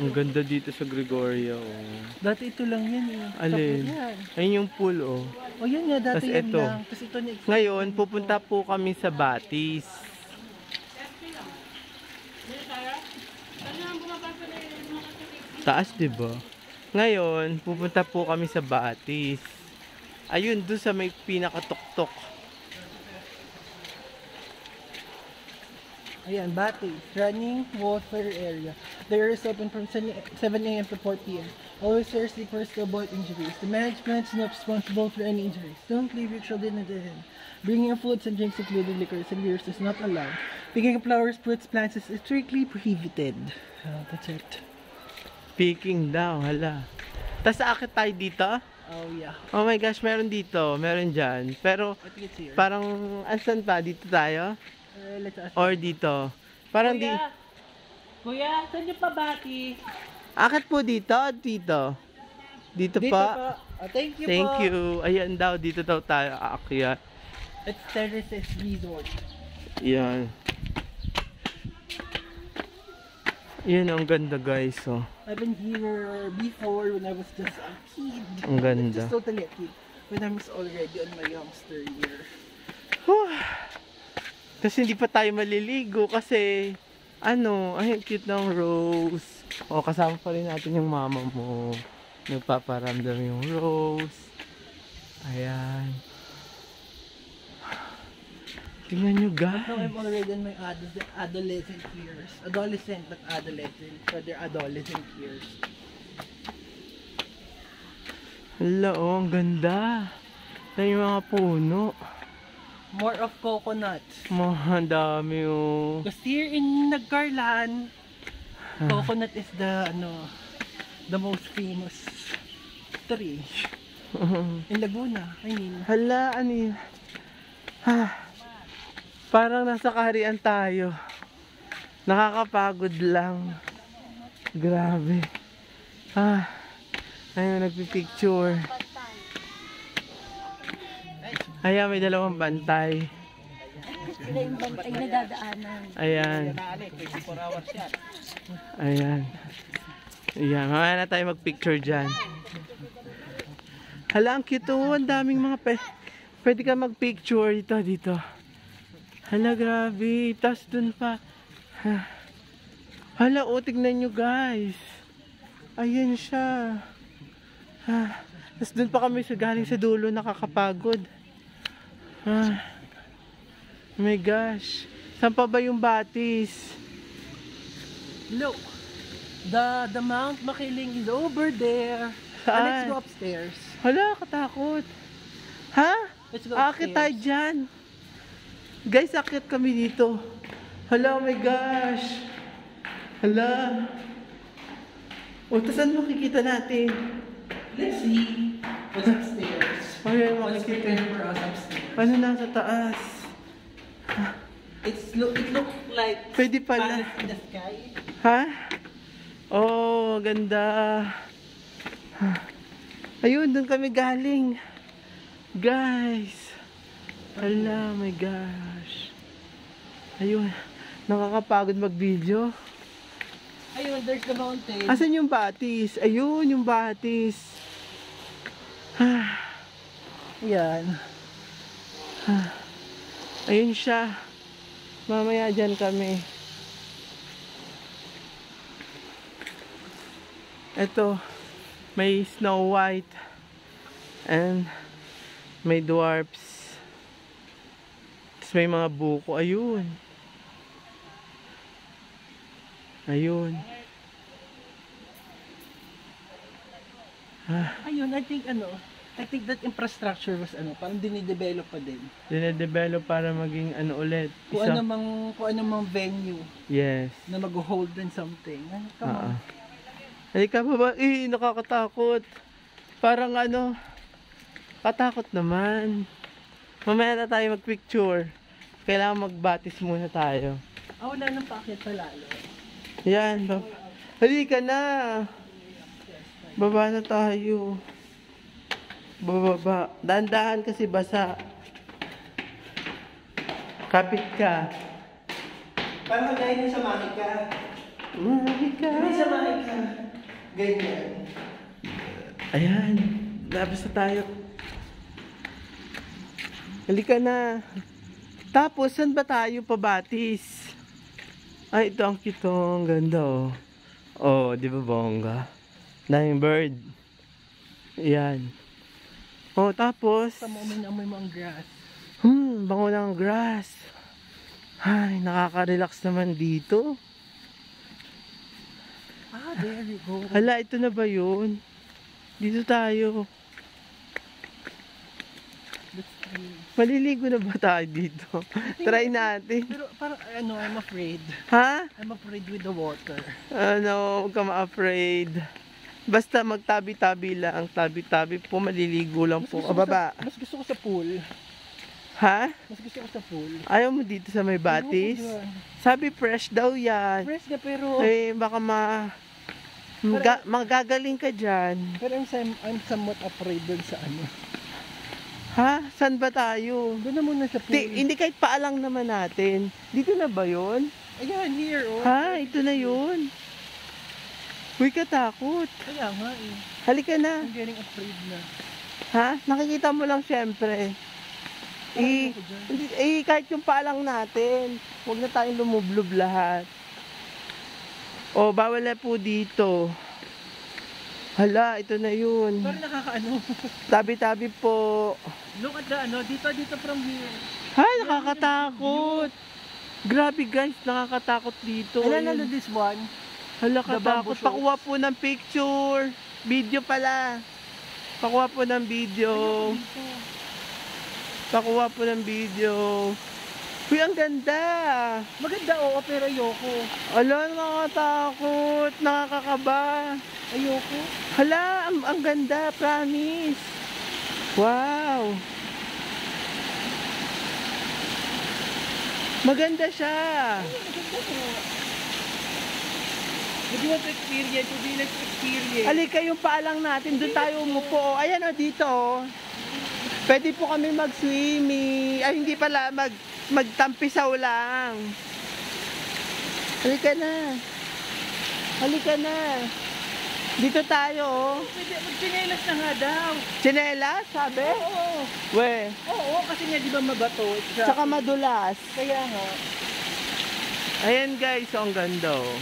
Ang ganda dito sa Gregoria, oh. Dati ito lang yan eh. Alin? Ayun yung pool, oh. O yan nga, dati Tas yan ito. lang. Tapos ito na Ngayon, pupunta po kami sa Batis. Taas, diba? Ngayon, pupunta po kami sa Batis. Ayun, doon sa may pinakatuktok. Ayan, Batis. Running water area. The area is open from 7 a.m. to 4 p.m. Always wear slippers to avoid injuries. The management is not responsible for any injuries. Don't leave your children at the end. Bringing in foods and drinks including liquors and beers is not allowed. Picking up flowers, fruits, plants is strictly prohibited. That's it. Picking daw, hala. Tas aakit tayo dito? Oh yeah. Oh my gosh, meron dito, meron dyan. Pero, I think it's here. parang, asan pa? Dito tayo? Let's ask. Or dito? Parang di... Kuya, saan yung pabati? Akit po dito, dito. Dito pa. Thank you Thank po. you. Ayan daw, dito daw tayo aakyat. It's Terraces Resort. Yan. Yan, ang ganda guys, oh. I've been here before when I was just a kid. Ang ganda. Just totally a kid. When I was already on my youngster year. Tapos hindi pa tayo maliligo kasi ano, ay cute ng Rose. O, kasama pa rin natin yung mama mo. Nagpaparamdam yung Rose. Ayan. Tingnan nyo guys. Now I'm already in my adolescent years. Adolescent, but adolescent. Rather adolescent years. Hala, oh, ang ganda. Ito yung mga puno. More of coconut. Ang dami, oh. Because here in Nagcarlan, coconut is the most famous tree. In Laguna, I mean. Hala, ano yun? Parang nasa kaharian tayo. Nakakapagod lang. Grabe. Ayun, nagpipicture. Ayan, may dalawang bantay. Sila yung bantay na dadaanan. Ayan. Ayan. Ayan, mamaya na tayo magpicture dyan. Hala, ang cute, oh. Ang daming mga pwede ka magpicture dito. Hala, grabe. Tapos dun pa. Hala, oh, tignan nyo guys. Ayan siya. Tapos dun pa kami galing sa dulo, nakakapagod. Oh my gosh. Saan pa ba yung Batis? Look, the Mount Makiling is over there. Let's go upstairs. Hala, katakot. Ha? Let's go Akit upstairs. tayo dyan. Guys, akit kami dito. Hala, oh my gosh. Hala. O, saan makikita natin? Let's see what's upstairs. Ayan, What's makikita. prepared for us upstairs. Ano nasa taas? It looks like Pwede pala. planets in the sky. Ha? Oh, ganda. Ayun, doon kami galing. Guys. Hala, my gosh. Ayun. Nakakapagod mag-video. Ayun, there's the mountain. Asan yung Batis? Ayun, yung Batis. Yan. Ayun siya. Mamaya dyan kami. Ito, may Snow White and may dwarfs. Tapos may mga buko. Ayun. Ayun. Ayun, I think that infrastructure was parang dinidevelop pa din. Dine-develop para maging ano ulit. Kung ano mang venue Yes. na mag-hold in something. Come on. Halika baba. Nakakatakot. Parang katakot naman. Mamaya na tayo magpicture. Kailangan magbatis muna tayo. Wala nang paakyat pa lalo. Yan. Halika na. Baba na tayo. Bababa. Dahan-dahan kasi basa. Kapit ka. Parang kagaya niya sa Mahika. Mahika. God! Ganyan. Ayan. Labas na tayo. Halika na. Tapos, saan ba tayo pabatis? Ay, ito ang cute oh. Ang ganda oh. Oh, di ba bongga? Daming bird. Ayan. Oh, tapos. Amoy mo ang grass. Bango ng grass. Ay, nakaka-relax naman dito. Ah, there you go. Hala, ito na ba yun? Dito tayo. Maliligo na ba tayo dito? Try natin. Pero parang I'm afraid. Ha? I'm afraid with the water. Ano, huwag ka ma-afraid. Basta magtabi-tabi lang. Tabi-tabi po, maliligo lang po. Baba. Mas gusto ko sa pool. Ha? Mas gusto ko sa pool. Ayaw mo dito sa may batis? Sabi fresh daw yan. Fresh na pero... Eh, baka magagaling ka dyan. Pero I'm somewhat afraid dun sa ano. Ha? Saan ba tayo? Doon na muna sa pool. Hindi kahit paalang naman natin. Dito na ba yun? Ayan, here oh. Ha? Ito na yun. Uy, katakot. Kaya nga eh. Halika na. I'm getting afraid na. Ha? Nakikita mo lang syempre. Kahit yung paalang natin. Huwag na tayong lumublob lahat. O, bawal na po dito. Hala, ito na yun. Parang nakakaano. Tabi-tabi po. Look at the dito from here. Hay, nakakatakot. Grabe guys, nakakatakot dito. Ano this one? Hala, The katakot. bamboo shows. Pakuha po ng picture. Video pala. Pakuha po ng video. Pakuha po ng video. Uy, ang ganda. Maganda oo, pero ayoko. Hala, nakakatakot. Nakakakaba. Ayoko. Hala, ang ganda, promise. Wow. Maganda siya. Maganda po. Would you want to experience? Would you like to experience? Halika yung paalang natin, doon tayo umupo. Ayan o, dito. Pwede po kami mag-swimming. Ay, hindi pala, magtampisaw lang. Halika na. Halika na. Dito tayo. Pwede, magchinelas na nga daw. Tsinelas, sabi? Oo. We. Oo, kasi nga di ba mabato? Saka madulas. Kaya nga. Ayan guys, ang ganda oh.